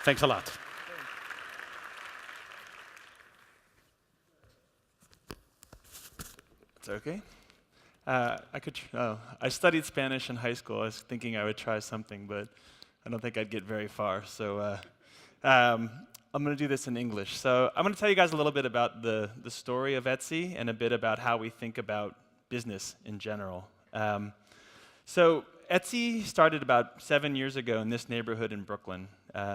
Thanks a lot. It's okay. I studied Spanish in high school. I was thinking I would try something, but I don't think I'd get very far. So I'm going to do this in English. So I'm going to tell you guys a little bit about the story of Etsy and a bit about how we think about business in general. So Etsy started about 7 years ago in this neighborhood in Brooklyn,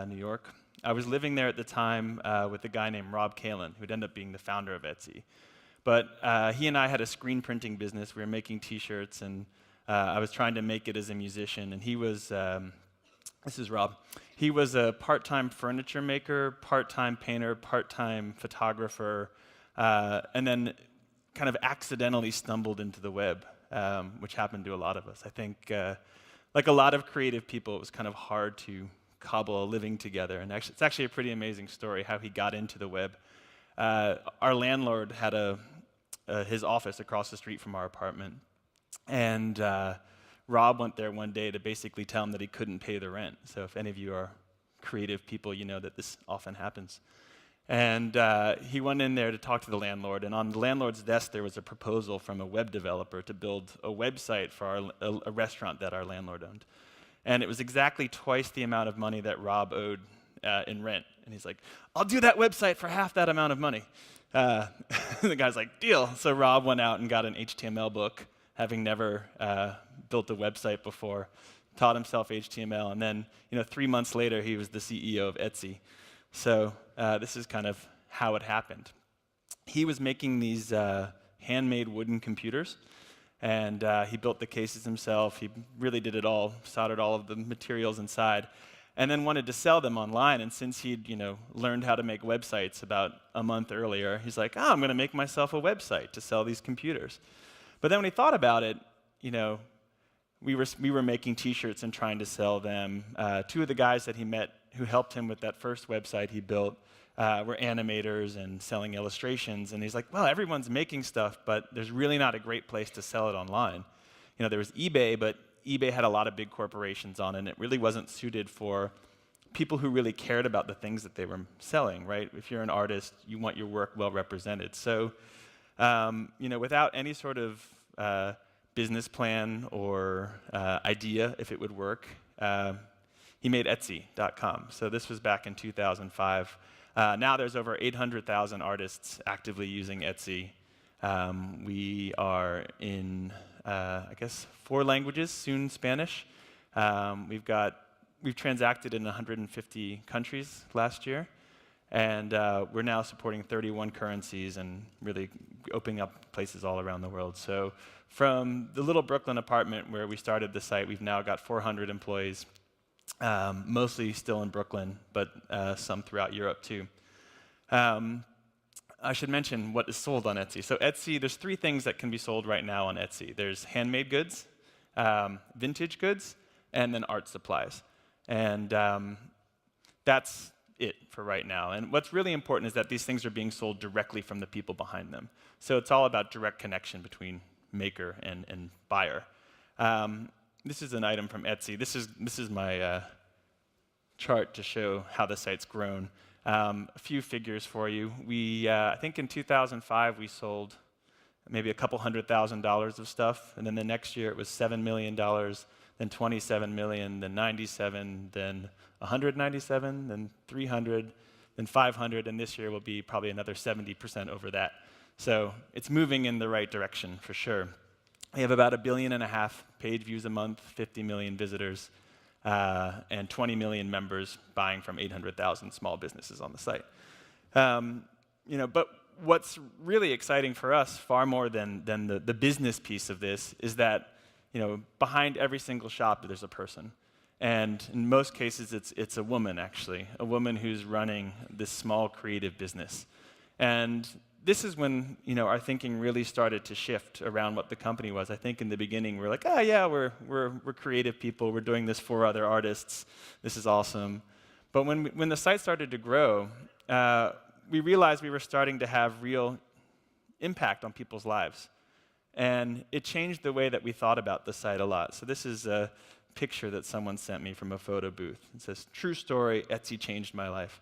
New York. I was living there at the time with a guy named Rob Kalin, who'd end up being the founder of Etsy. But he and I had a screen printing business. We were making T-shirts, and I was trying to make it as a musician. And he was, this is Rob. He was a part-time furniture maker, part-time painter, part-time photographer, and then kind of accidentally stumbled into the web, which happened to a lot of us. I think, like a lot of creative people, it was kind of hard to cobble a living together. And it's actually a pretty amazing story how he got into the web. Our landlord had his office across the street from our apartment, and Rob went there one day to basically tell him that he couldn't pay the rent. So if any of you are creative people, you know that this often happens. And he went in there to talk to the landlord, and on the landlord's desk there was a proposal from a web developer to build a website for a restaurant that our landlord owned. And it was exactly twice the amount of money that Rob owed in rent. And he's like, I'll do that website for half that amount of money. The guy's like, deal. So Rob went out and got an HTML book, having never built a website before, taught himself HTML, and then 3 months later, he was the CEO of Etsy. So this is kind of how it happened. He was making these handmade wooden computers, and he built the cases himself. He really did it all, soldered all of the materials inside, and then wanted to sell them online. And since he'd learned how to make websites about a month earlier, he's like, I'm going to make myself a website to sell these computers. But then when he thought about it, we were making T-shirts and trying to sell them. Two of the guys that he met who helped him with that first website he built were animators and selling illustrations. And he's like, well, everyone's making stuff, but there's really not a great place to sell it online. There was eBay, but eBay had a lot of big corporations on it, and it really wasn't suited for people who really cared about the things that they were selling, right? If you're an artist, you want your work well represented. So, without any sort of business plan or idea if it would work, he made Etsy.com. So this was back in 2005. Now there's over 800,000 artists actively using Etsy. We are in, 4 languages, soon Spanish. We've transacted in 150 countries last year, and we're now supporting 31 currencies and really opening up places all around the world. So from the little Brooklyn apartment where we started the site, we've now got 400 employees, mostly still in Brooklyn, but some throughout Europe too. I should mention what is sold on Etsy. So Etsy, there's 3 things that can be sold right now on Etsy. There's handmade goods, vintage goods, and then art supplies. And that's it for right now. And what's really important is that these things are being sold directly from the people behind them. So it's all about direct connection between maker and buyer. This is an item from Etsy. This is my chart to show how the site's grown. A few figures for you. I think in 2005 we sold maybe a couple $100,000 of stuff, and then the next year it was $7 million, then 27 million, then 97, then 197, then 300, then 500, and this year will be probably another 70% over that. So it's moving in the right direction for sure. We have about 1.5 billion page views a month, 50 million visitors, and 20 million members buying from 800,000 small businesses on the site. But what's really exciting for us, far more than the business piece of this, is that behind every single shop there's a person. And in most cases it's a woman, actually, a woman who's running this small creative business. And this is when our thinking really started to shift around what the company was. I think in the beginning we're like, we're creative people. We're doing this for other artists. This is awesome. But when the site started to grow, we realized we were starting to have real impact on people's lives, and it changed the way that we thought about the site a lot. So this is picture that someone sent me from a photo booth. It says, "True story, Etsy changed my life."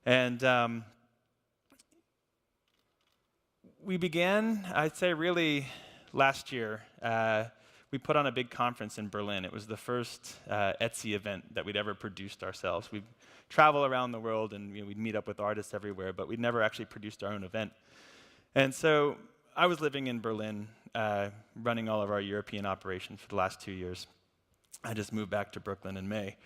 And we began, I'd say really last year, we put on a big conference in Berlin. It was the first Etsy event that we'd ever produced ourselves. We'd travel around the world and we'd meet up with artists everywhere, but we'd never actually produced our own event. And so I was living in Berlin, running all of our European operations for the last 2 years. I just moved back to Brooklyn in May.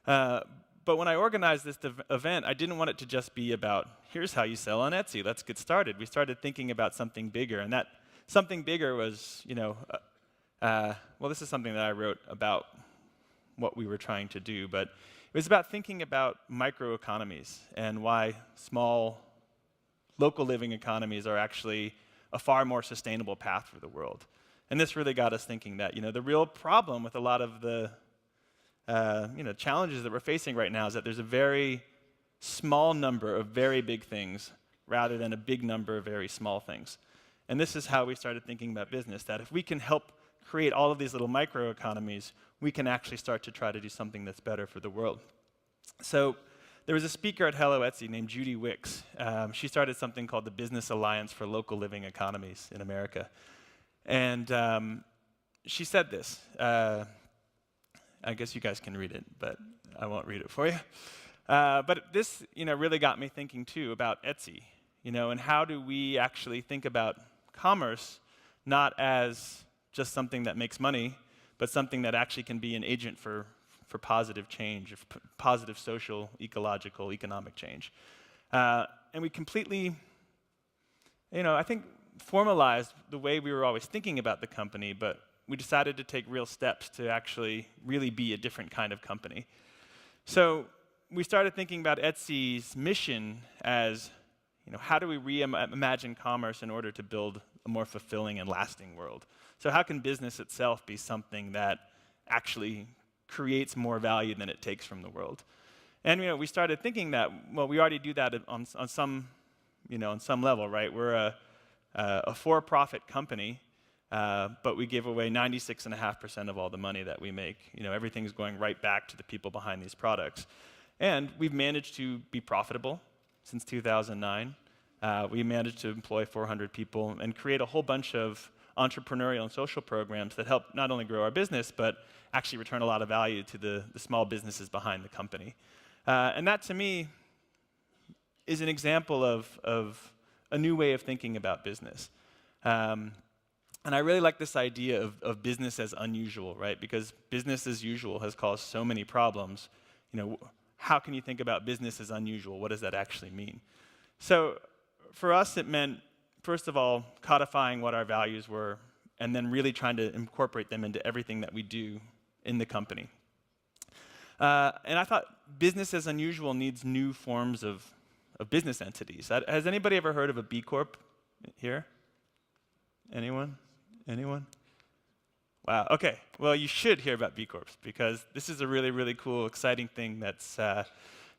But when I organized this event, I didn't want it to just be about, here's how you sell on Etsy, let's get started. We started thinking about something bigger, and that something bigger was, well, this is something that I wrote about what we were trying to do, but it was about thinking about microeconomies and why small, local living economies are actually a far more sustainable path for the world. And this really got us thinking that, the real problem with a lot of the challenges that we're facing right now is that there's a very small number of very big things rather than a big number of very small things. And this is how we started thinking about business, that if we can help create all of these little microeconomies, we can actually start to try to do something that's better for the world. So there was a speaker at Hello Etsy named Judy Wicks. She started something called the Business Alliance for Local Living Economies in America. And she said this. I guess you guys can read it, but I won't read it for you. But this, really got me thinking too about Etsy, and how do we actually think about commerce not as just something that makes money, but something that actually can be an agent for positive change, positive social, ecological, economic change. And we completely, I think, formalized the way we were always thinking about the company, but we decided to take real steps to actually really be a different kind of company. So we started thinking about Etsy's mission as, how do we reimagine commerce in order to build a more fulfilling and lasting world? So how can business itself be something that actually creates more value than it takes from the world? And we started thinking that, well, we already do that on some level, right? We're a for-profit company. But we give away 96.5% of all the money that we make. Everything's going right back to the people behind these products. And we've managed to be profitable since 2009. We managed to employ 400 people and create a whole bunch of entrepreneurial and social programs that help not only grow our business, but actually return a lot of value to the small businesses behind the company. And that, to me, is an example of a new way of thinking about business. And I really like this idea of business as unusual, right? Because business as usual has caused so many problems. How can you think about business as unusual? What does that actually mean? So for us, it meant, first of all, codifying what our values were, and then really trying to incorporate them into everything that we do in the company. And I thought business as unusual needs new forms of business entities. Has anybody ever heard of a B Corp here? Anyone? Wow, okay. Well, you should hear about B Corps, because this is a really, really cool, exciting thing that's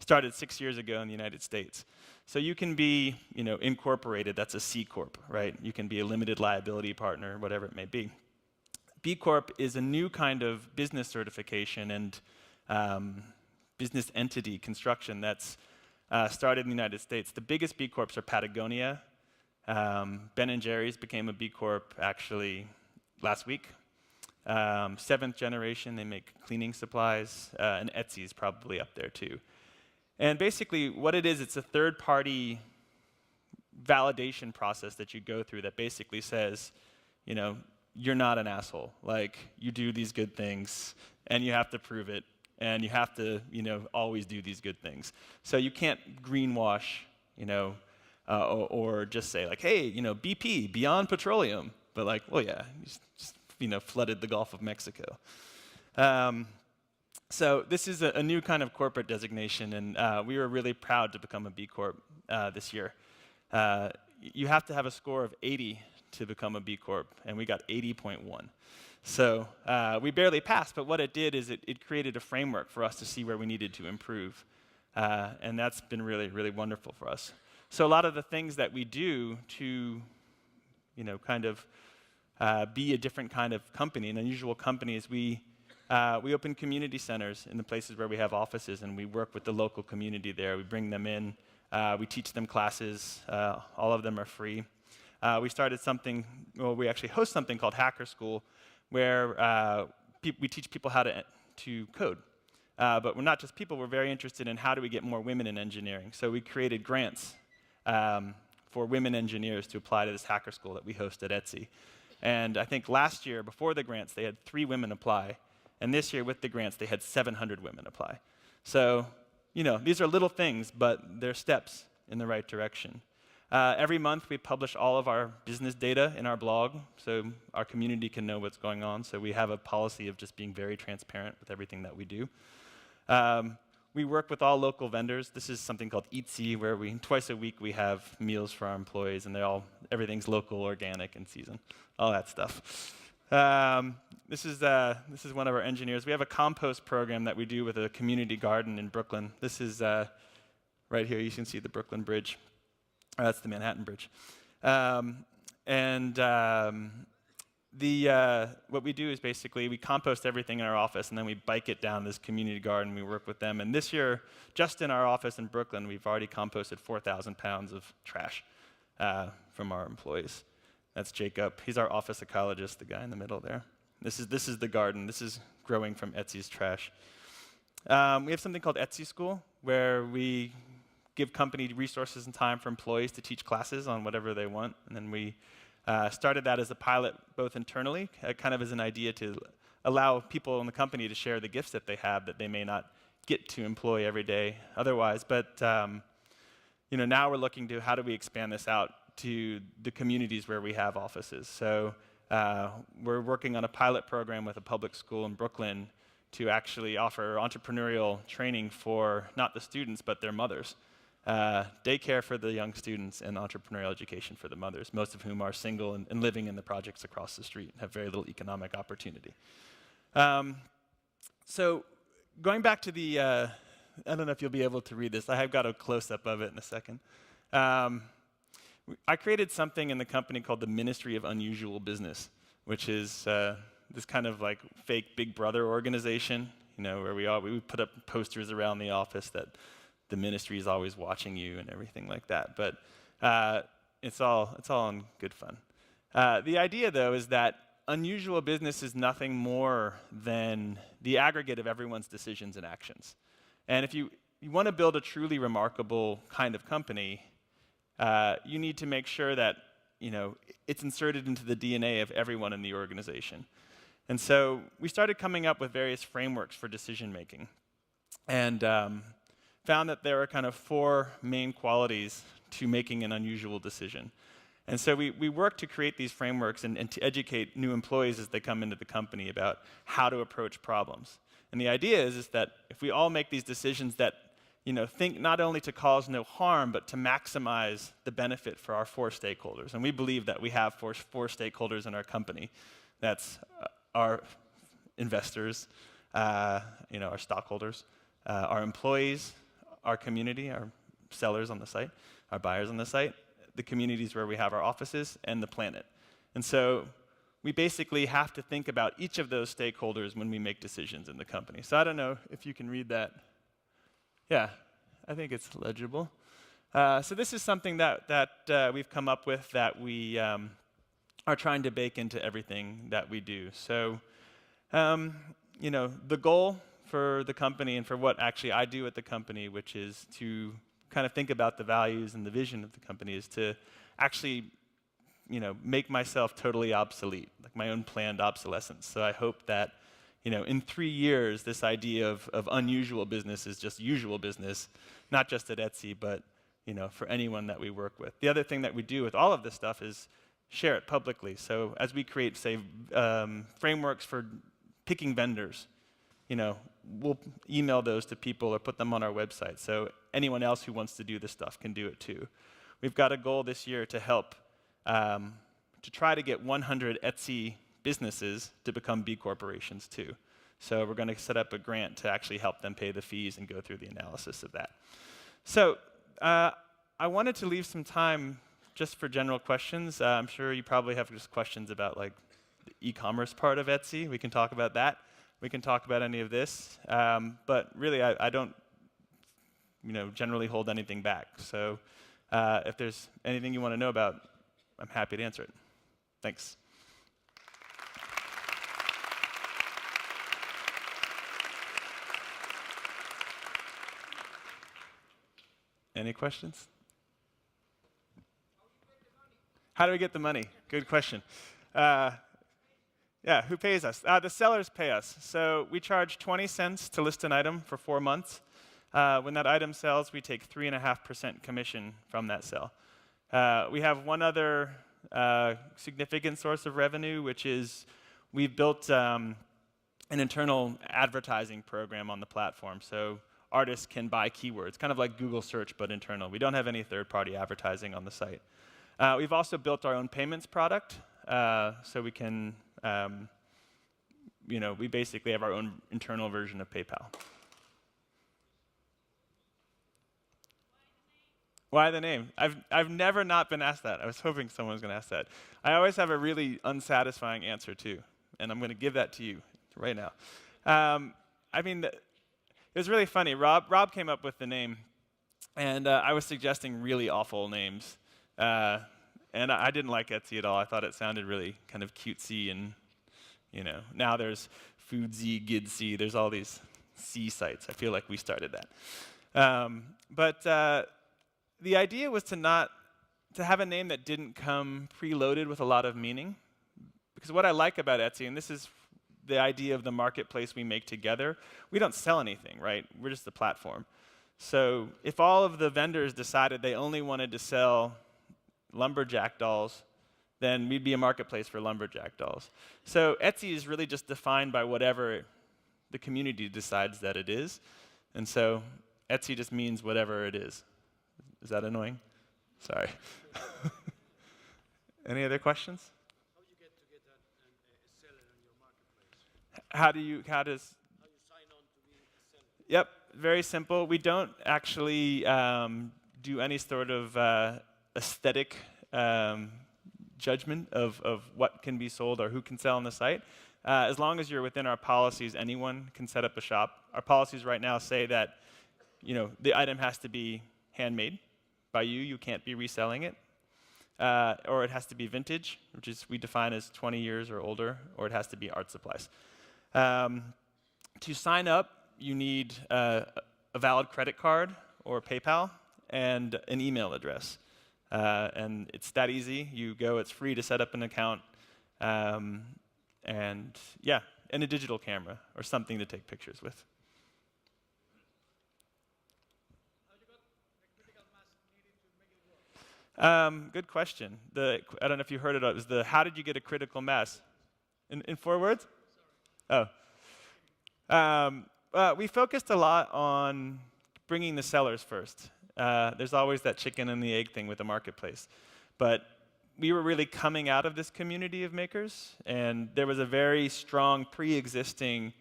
started 6 years ago in the United States. So you can be, incorporated, that's a C Corp, right? You can be a limited liability partner, whatever it may be. B Corp is a new kind of business certification and business entity construction that's started in the United States. The biggest B Corps are Patagonia. Ben & Jerry's became a B Corp actually last week. 7th generation, they make cleaning supplies, and Etsy's probably up there too. And basically what it is, it's a third-party validation process that you go through that basically says, you're not an asshole. Like, you do these good things, and you have to prove it, and you have to, always do these good things. So you can't greenwash, or just say like, hey, BP, Beyond Petroleum, but like, well, yeah, you just flooded the Gulf of Mexico. So this is a new kind of corporate designation, and we were really proud to become a B Corp this year. You have to have a score of 80 to become a B Corp, and we got 80.1. So we barely passed, but what it did is it created a framework for us to see where we needed to improve, and that's been really, really wonderful for us. So a lot of the things that we do to, kind of be a different kind of company, an unusual company, is we We open community centers in the places where we have offices, and we work with the local community there. We bring them in. We teach them classes. All of them are free. We started something, well, we actually host something called Hacker School, where we teach people how to code. But we're not just people, we're very interested in how do we get more women in engineering. So we created grants for women engineers to apply to this Hacker School that we host at Etsy. And I think last year, before the grants, they had 3 women apply. And this year, with the grants, they had 700 women apply. So, you know, these are little things, but they're steps in the right direction. Every month, we publish all of our business data in our blog, so our community can know what's going on. So we have a policy of just being very transparent with everything that we do. We work with all local vendors. This is something called EEC, where twice a week we have meals for our employees, and everything's local, organic, and seasoned, all that stuff. This is one of our engineers. We have a compost program that we do with a community garden in Brooklyn. This is right here. You can see the Brooklyn Bridge. That's the Manhattan Bridge. What we do is basically we compost everything in our office, and then we bike it down this community garden. We work with them. And this year, just in our office in Brooklyn, we've already composted 4,000 pounds of trash from our employees. That's Jacob. He's our office ecologist, the guy in the middle there. This is the garden. This is growing from Etsy's trash. We have something called Etsy School, where we give company resources and time for employees to teach classes on whatever they want. And then we started that as a pilot both internally, kind of as an idea to allow people in the company to share the gifts that they have that they may not get to employ every day otherwise. But now we're looking to how do we expand this out to the communities where we have offices. So we're working on a pilot program with a public school in Brooklyn to actually offer entrepreneurial training for not the students, but their mothers. Daycare for the young students and entrepreneurial education for the mothers, most of whom are single and living in the projects across the street and have very little economic opportunity. So going back to the, I don't know if you'll be able to read this. I have got a close-up of it in a second. I created something in the company called the Ministry of Unusual Business, which is this kind of like fake Big Brother organization, where we put up posters around the office that the ministry is always watching you and everything like that. But it's all in good fun. The idea, though, is that unusual business is nothing more than the aggregate of everyone's decisions and actions. And if you want to build a truly remarkable kind of company, you need to make sure that it's inserted into the DNA of everyone in the organization. And so we started coming up with various frameworks for decision making, and found that there are kind of 4 main qualities to making an unusual decision. And so we work to create these frameworks and to educate new employees as they come into the company about how to approach problems. And the idea is that if we all make these decisions that think not only to cause no harm, but to maximize the benefit for our 4 stakeholders. And we believe that we have 4 stakeholders in our company. That's our investors, our stockholders, our employees, our community, our sellers on the site, our buyers on the site, the communities where we have our offices, and the planet. And so we basically have to think about each of those stakeholders when we make decisions in the company. So I don't know if you can read that. Yeah, I think it's legible. So this is something that we've come up with that we are trying to bake into everything that we do. So, the goal for the company and for what actually I do at the company, which is to kind of think about the values and the vision of the company, is to actually, make myself totally obsolete, like my own planned obsolescence. So I hope that, in 3 years, this idea of unusual business is just usual business, not just at Etsy, but, for anyone that we work with. The other thing that we do with all of this stuff is share it publicly. So as we create, say, frameworks for picking vendors, we'll email those to people or put them on our website. So anyone else who wants to do this stuff can do it too. We've got a goal this year to help, to try to get 100 Etsy businesses to become B corporations too. So we're going to set up a grant to actually help them pay the fees and go through the analysis of that. So I wanted to leave some time just for general questions. I'm sure you probably have just questions about like the e-commerce part of Etsy. We can talk about that. we can talk about any of this. But really, I don't generally hold anything back. So if there's anything you want to know about, I'm happy to answer it. Thanks. Any questions? How do we get the money? Good question. Yeah, who pays us? The sellers pay us. So we charge 20 cents to list an item for 4 months. When that item sells, we take 3.5% commission from that sale. We have one other significant source of revenue, which is we've built an internal advertising program on the platform. So artists can buy keywords, kind of like Google search, but internal. We don't have any third-party advertising on the site. We've also built our own payments product, so we can, we basically have our own internal version of PayPal. Why the name? I've never not been asked that. I was hoping someone was going to ask that. I always have a really unsatisfying answer too, and I'm going to give that to you right now. It was really funny. Rob came up with the name, and I was suggesting really awful names. And I didn't like Etsy at all. I thought it sounded really kind of cutesy, and now there's Foodsy, Gidsy. There's all these C sites. I feel like we started that. But the idea was to have a name that didn't come preloaded with a lot of meaning. Because what I like about Etsy, and this is the idea of the marketplace we make together, we don't sell anything, right? We're just the platform. So if all of the vendors decided they only wanted to sell lumberjack dolls, then we'd be a marketplace for lumberjack dolls. So Etsy is really just defined by whatever the community decides that it is. And so Etsy just means whatever it is. Is that annoying? Sorry. Any other questions? How do you get a seller in your marketplace? How does? How you sign on to be a seller? Yep, very simple. We don't actually do any sort of aesthetic judgment of what can be sold or who can sell on the site. As long as you're within our policies, anyone can set up a shop. Our policies right now say that the item has to be handmade by you. You can't be reselling it. Or it has to be vintage, which is we define as 20 years or older, or it has to be art supplies. To sign up, you need a valid credit card or PayPal and an email address. And it's that easy. You go, it's free to set up an account, and a digital camera or something to take pictures with. Good question. I don't know if you heard it. It was how did you get a critical mass? In 4 words? We focused a lot on bringing the sellers first. There's always that chicken and the egg thing with the marketplace. But we were really coming out of this community of makers, and there was a very strong pre-existing,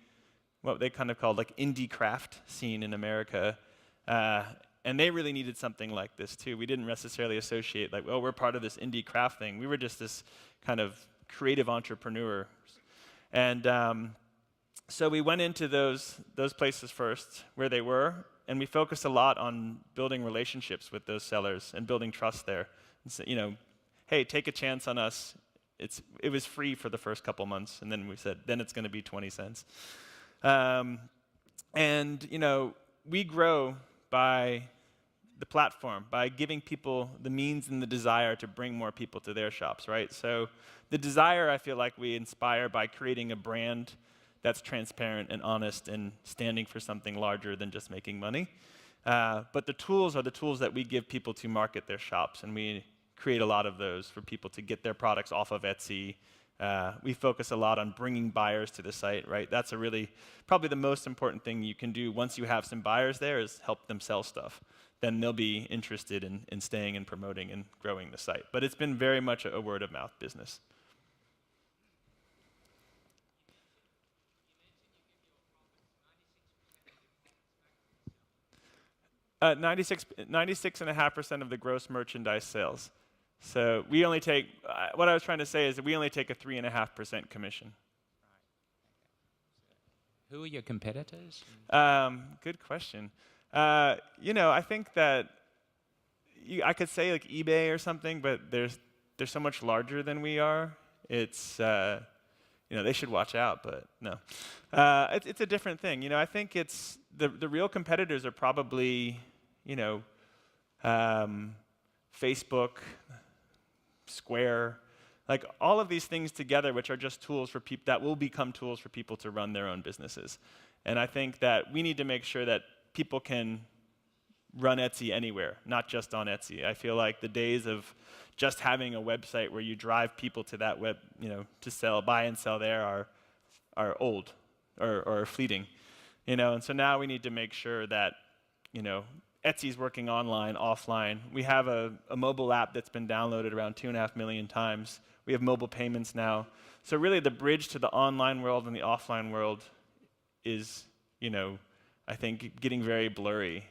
what they kind of called like indie craft scene in America. And they really needed something like this too. We didn't necessarily associate like, we're part of this indie craft thing. We were just this kind of creative entrepreneur. And so we went into those places first where they were, and we focused a lot on building relationships with those sellers and building trust there. And so, hey, take a chance on us. It was free for the first couple months, and then we said, then it's going to be 20 cents. We grow by the platform, by giving people the means and the desire to bring more people to their shops, right? So the desire, I feel like we inspire by creating a brand that's transparent and honest and standing for something larger than just making money. But the tools are the tools that we give people to market their shops, and we create a lot of those for people to get their products off of Etsy. We focus a lot on bringing buyers to the site, right? That's probably the most important thing you can do once you have some buyers there is help them sell stuff. Then they'll be interested in staying and promoting and growing the site. But it's been very much a word-of-mouth business. You mentioned you give your profits 96.5% of the gross merchandise sales. So we only take, what I was trying to say is that we only take a 3.5% commission. Who are your competitors? Good question. I think that I could say like eBay or something, but they're so much larger than we are. It's they should watch out, but no. It's a different thing. I think it's the real competitors are probably Facebook, Square, like all of these things together, which are just tools for people that will become tools for people to run their own businesses. And I think that we need to make sure that people can run Etsy anywhere, not just on Etsy. I feel like the days of just having a website where you drive people to that web, to buy and sell there are old or fleeting. And so now we need to make sure that, Etsy's working online, offline. We have a mobile app that's been downloaded around 2.5 million times. We have mobile payments now. So really the bridge to the online world and the offline world is, I think getting very blurry.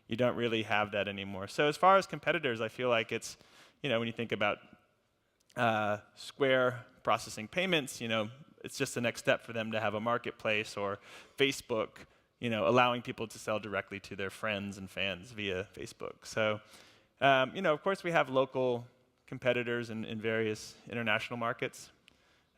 You don't really have that anymore. So as far as competitors, I feel like it's, when you think about Square processing payments, it's just the next step for them to have a marketplace, or Facebook, allowing people to sell directly to their friends and fans via Facebook. So, of course, we have local competitors in various international markets.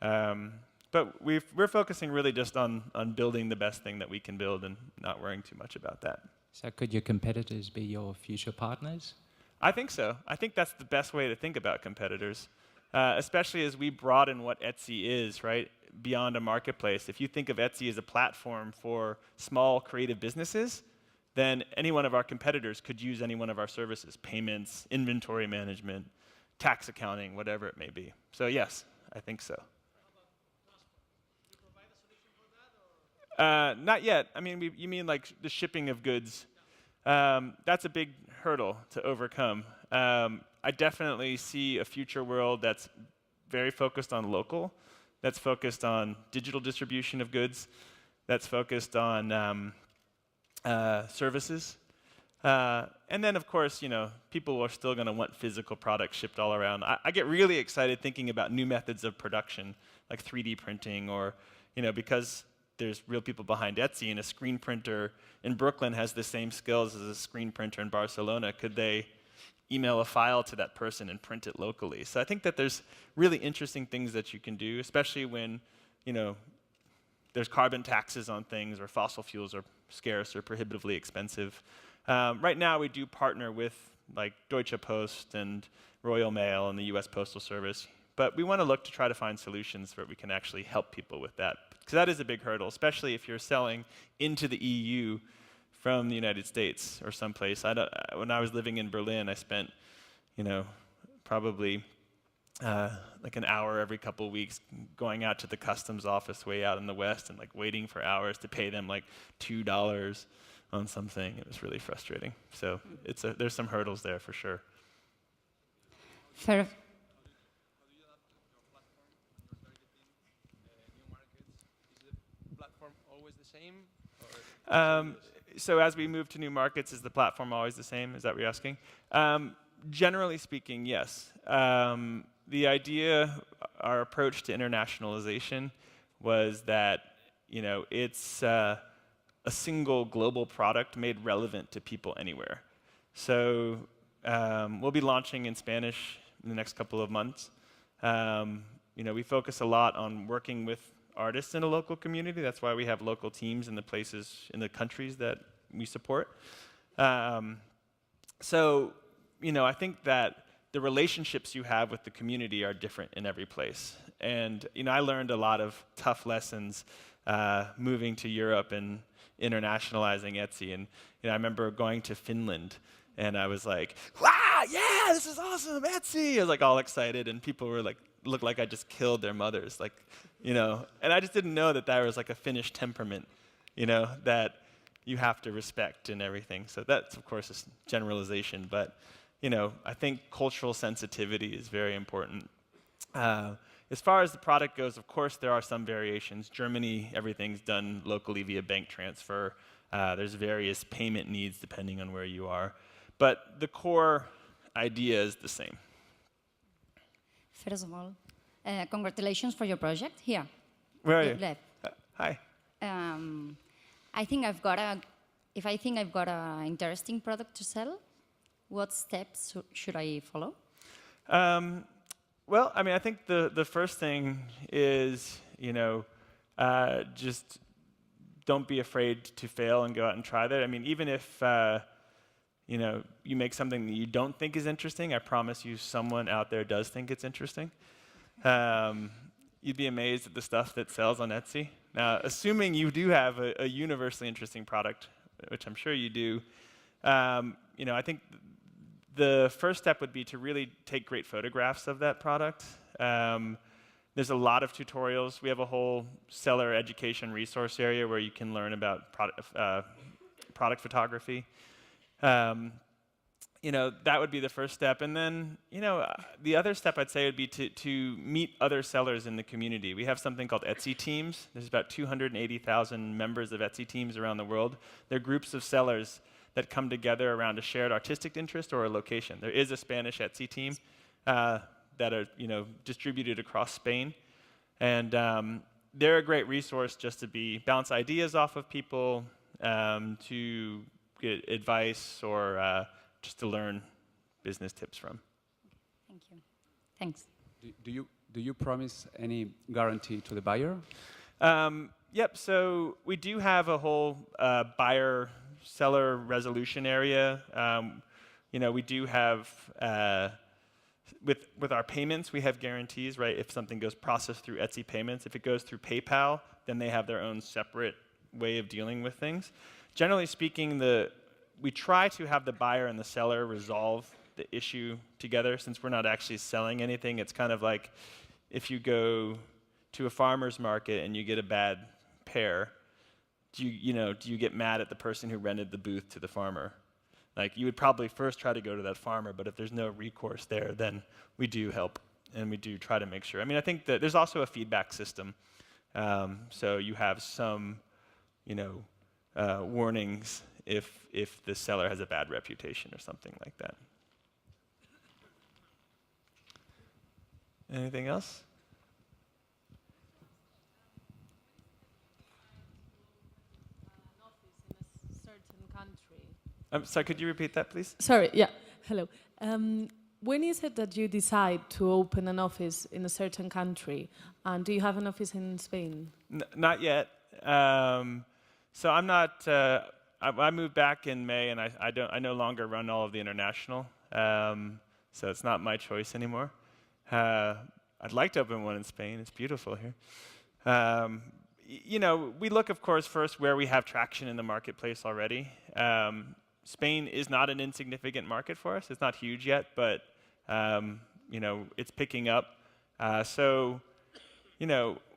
But we're focusing really just on building the best thing that we can build and not worrying too much about that. So could your competitors be your future partners? I think so. I think that's the best way to think about competitors, especially as we broaden what Etsy is, right, beyond a marketplace. If you think of Etsy as a platform for small creative businesses, then any one of our competitors could use any one of our services: payments, inventory management, tax accounting, whatever it may be. So yes, I think so. Not yet. I mean, you mean like the shipping of goods? That's a big hurdle to overcome. I definitely see a future world that's very focused on local, that's focused on digital distribution of goods, that's focused on services. And then, of course, people are still going to want physical products shipped all around. I get really excited thinking about new methods of production, like 3D printing, or, because there's real people behind Etsy, and a screen printer in Brooklyn has the same skills as a screen printer in Barcelona. Could they email a file to that person and print it locally? So I think that there's really interesting things that you can do, especially when, there's carbon taxes on things, or fossil fuels are scarce or prohibitively expensive. Right now, we do partner with like Deutsche Post and Royal Mail and the US Postal Service, but we want to look to try to find solutions where we can actually help people with that, because that is a big hurdle, especially if you're selling into the EU from the United States or someplace. When I was living in Berlin, I spent, probably like an hour every couple weeks going out to the customs office way out in the West and like waiting for hours to pay them like $2 on something. It was really frustrating. So there's some hurdles there for sure. Fair. So as we move to new markets, is the platform always the same? Is that what you're asking? Generally speaking, yes. The idea, our approach to internationalization was that, it's a single global product made relevant to people anywhere. So we'll be launching in Spanish in the next couple of months. We focus a lot on working with artists in a local community. That's why we have local teams in the places, in the countries that we support. So, I think that the relationships you have with the community are different in every place. And, I learned a lot of tough lessons moving to Europe and internationalizing Etsy. And, I remember going to Finland, and I was like, wow, yeah, this is awesome, Etsy! I was like all excited, and people were like, looked like I just killed their mothers, like, and I just didn't know that was like a Finnish temperament, that you have to respect and everything. So that's, of course, a generalization, but, I think cultural sensitivity is very important. As far as the product goes, of course, there are some variations. Germany, everything's done locally via bank transfer. There's various payment needs depending on where you are. But the core idea is the same. First of all, congratulations for your project here. Where are you? Left. Hi. I think I've got a. If I think I've got an interesting product to sell, what steps should I follow? Well, I mean, I think the first thing is, just don't be afraid to fail and go out and try that. I mean, even if you make something that you don't think is interesting, I promise you someone out there does think it's interesting. You'd be amazed at the stuff that sells on Etsy. Now, assuming you do have a universally interesting product, which I'm sure you do, I think the first step would be to really take great photographs of that product. There's a lot of tutorials. We have a whole seller education resource area where you can learn about product photography. That would be the first step. And then, the other step I'd say would be to meet other sellers in the community. We have something called Etsy teams. There's about 280,000 members of Etsy teams around the world. They're groups of sellers that come together around a shared artistic interest or a location. There is a Spanish Etsy team that are distributed across Spain. And they're a great resource just to bounce ideas off of people, to get advice, or just to learn business tips from. Thank you. Thanks. Do you promise any guarantee to the buyer? Yep, so we do have a whole buyer-seller resolution area. We do have, with our payments, we have guarantees, right? If something goes processed through Etsy payments, if it goes through PayPal, then they have their own separate way of dealing with things. Generally speaking, we try to have the buyer and the seller resolve the issue together. Since we're not actually selling anything, it's kind of like if you go to a farmer's market and you get a bad pear, do you get mad at the person who rented the booth to the farmer? Like, you would probably first try to go to that farmer, but if there's no recourse there, then we do help, and we do try to make sure. I mean, I think that there's also a feedback system. So you have some, warnings if the seller has a bad reputation or something like that. Anything else? I'm sorry, could you repeat that, please? Sorry, yeah. Hello. When is it that you decide to open an office in a certain country? And do you have an office in Spain? Not yet. So I'm not. I moved back in May, and I no longer run all of the international. So it's not my choice anymore. I'd like to open one in Spain. It's beautiful here. We look, of course, first where we have traction in the marketplace already. Spain is not an insignificant market for us. It's not huge yet, but it's picking up. So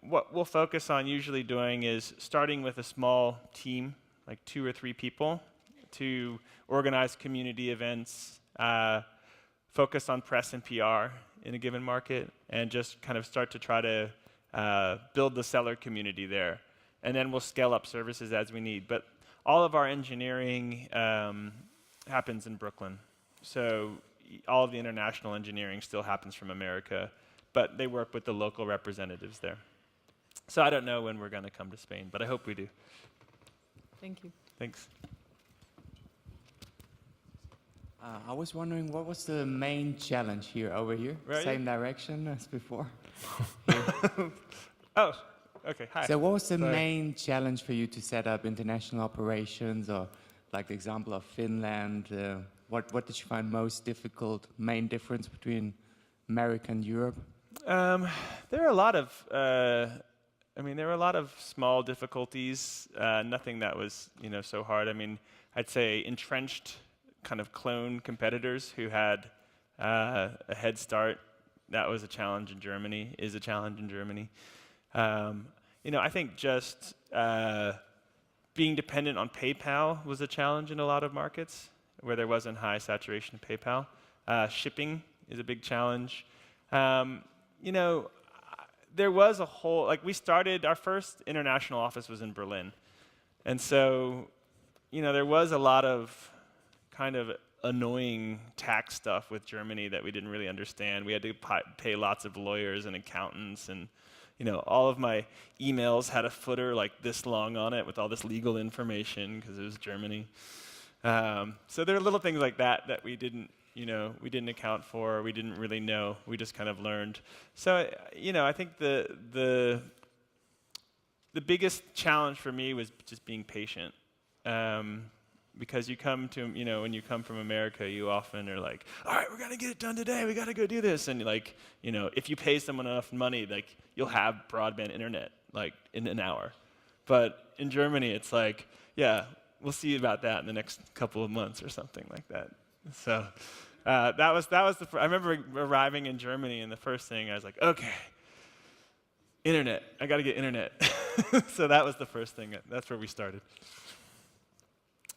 what we'll focus on usually doing is starting with a small team, like 2 or 3 people, to organize community events, focus on press and PR in a given market, and just kind of start to try to build the seller community there. And then we'll scale up services as we need. But all of our engineering happens in Brooklyn. So all of the international engineering still happens from America, but they work with the local representatives there. So I don't know when we're going to come to Spain, but I hope we do. Thank you. Thanks. I was wondering, what was the main challenge here, over here? Where are Same direction as before. Oh, okay, hi. So what was the Sorry. main challenge for you to set up international operations, or like the example of Finland? What did you find most difficult, main difference between America and Europe? There are a lot of small difficulties, nothing that was, so hard. I mean, I'd say entrenched kind of clone competitors who had a head start. That was a challenge in Germany, is a challenge in Germany. I think just being dependent on PayPal was a challenge in a lot of markets where there wasn't high saturation of PayPal. Shipping is a big challenge. There was a whole, we started, our first international office was in Berlin. And so, there was a lot of kind of annoying tax stuff with Germany that we didn't really understand. We had to pay lots of lawyers and accountants and all of my emails had a footer like this long on it with all this legal information because it was Germany. So there are little things like that that we didn't account for, we didn't really know, we just kind of learned. So, I think the biggest challenge for me was just being patient. Because you come to, when you come from America, you often are like, all right, we're gonna get it done today, we gotta go do this. And if you pay someone enough money, you'll have broadband internet, in an hour. But in Germany, it's like, yeah, we'll see about that in the next couple of months or something like that. So that was I remember arriving in Germany, and the first thing I was like, okay, internet, I gotta get internet. So that was the first thing, that's where we started.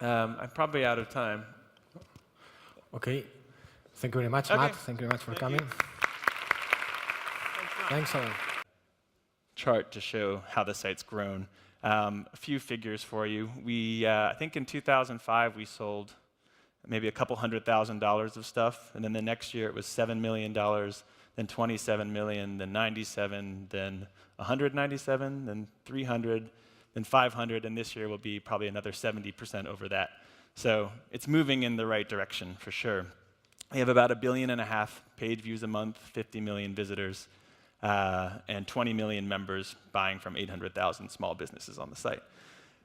I'm probably out of time. Okay. Thank you very much, Matt. Thank you very much for coming. Thanks a lot. Chart to show how the site's grown. A few figures for you. I think in 2005 we sold maybe a couple $100,000 of stuff, and then the next year it was $7 million, then 27 million, then 97, then 197, then 300. Then 500, and this year will be probably another 70% over that. So it's moving in the right direction for sure. We have about 1.5 billion page views a month, 50 million visitors, and 20 million members buying from 800,000 small businesses on the site.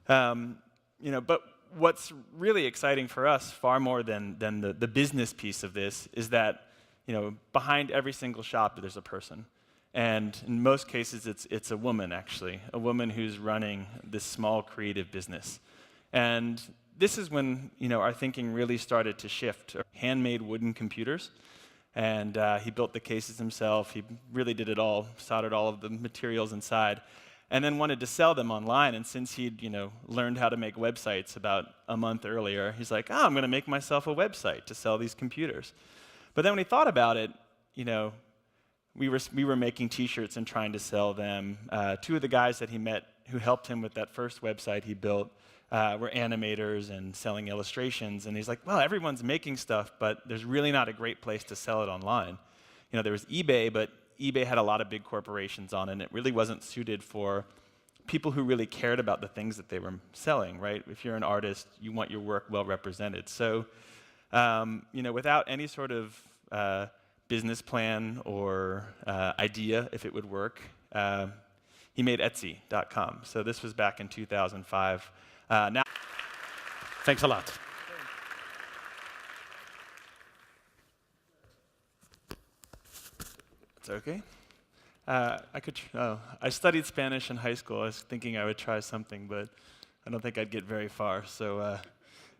But what's really exciting for us, far more than the business piece of this, is that behind every single shop there's a person. And in most cases, it's a woman, actually, a woman who's running this small creative business. And this is when our thinking really started to shift. Handmade wooden computers, and he built the cases himself. He really did it all, soldered all of the materials inside, and then wanted to sell them online. And since he'd learned how to make websites about a month earlier, he's like, I'm going to make myself a website to sell these computers. But then when he thought about it, we were making T-shirts and trying to sell them. Two of the guys that he met who helped him with that first website he built were animators and selling illustrations. And he's like, well, everyone's making stuff, but there's really not a great place to sell it online. There was eBay, but eBay had a lot of big corporations on it, and it really wasn't suited for people who really cared about the things that they were selling, right? If you're an artist, you want your work well represented. So, without any sort of business plan or idea if it would work, he made Etsy.com. So this was back in 2005. Now, Thanks a lot. it's okay. I studied Spanish in high school. I was thinking I would try something, but I don't think I'd get very far. So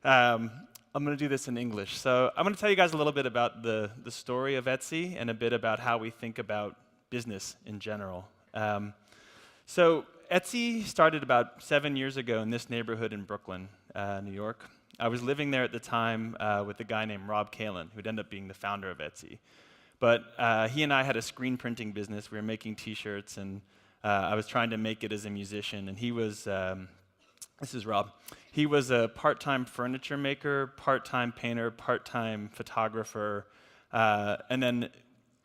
I'm going to do this in English. So I'm going to tell you guys a little bit about the story of Etsy and a bit about how we think about business in general. So Etsy started about 7 years ago in this neighborhood in Brooklyn, New York. I was living there at the time with a guy named Rob Kalin, who'd end up being the founder of Etsy. But he and I had a screen printing business. We were making T-shirts, and I was trying to make it as a musician. And he was, this is Rob. He was a part-time furniture maker, part-time painter, part-time photographer, and then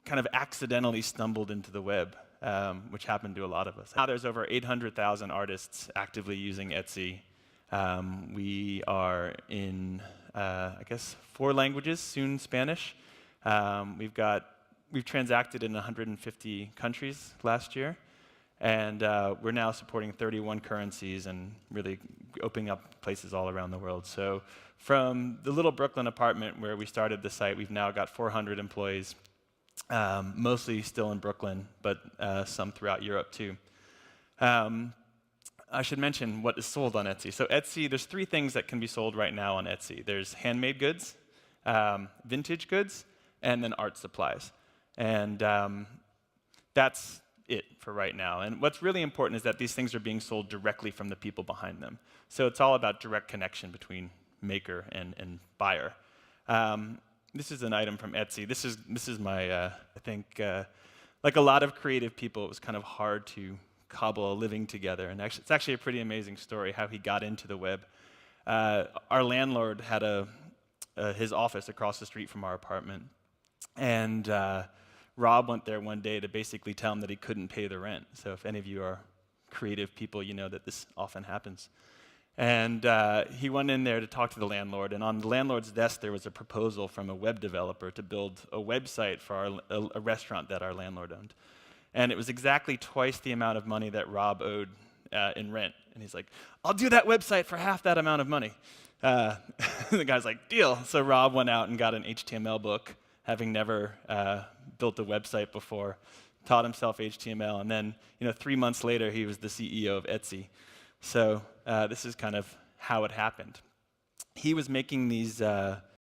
kind of accidentally stumbled into the web, which happened to a lot of us. Now there's over 800,000 artists actively using Etsy. We are in, I guess, 4 languages, soon Spanish. We've transacted in 150 countries last year, and we're now supporting 31 currencies and really opening up places all around the world. So from the little Brooklyn apartment where we started the site, we've now got 400 employees, mostly still in Brooklyn, but some throughout Europe too. I should mention what is sold on Etsy. So Etsy, there's 3 things that can be sold right now on Etsy. There's handmade goods, vintage goods, and then art supplies. And that's it for right now. And what's really important is that these things are being sold directly from the people behind them. So it's all about direct connection between maker and buyer. This is an item from Etsy. This is my, I think, like a lot of creative people, it was kind of hard to cobble a living together. And actually, it's actually a pretty amazing story how he got into the web. Our landlord had his office across the street from our apartment. And Rob went there one day to basically tell him that he couldn't pay the rent. So if any of you are creative people, you know that this often happens. And he went in there to talk to the landlord, and on the landlord's desk there was a proposal from a web developer to build a website for a restaurant that our landlord owned. And it was exactly twice the amount of money that Rob owed in rent. And he's like, I'll do that website for half that amount of money. The guy's like, deal. So Rob went out and got an HTML book, having never built a website before, taught himself HTML, and then 3 months later he was the CEO of Etsy. So this is kind of how it happened. He was making these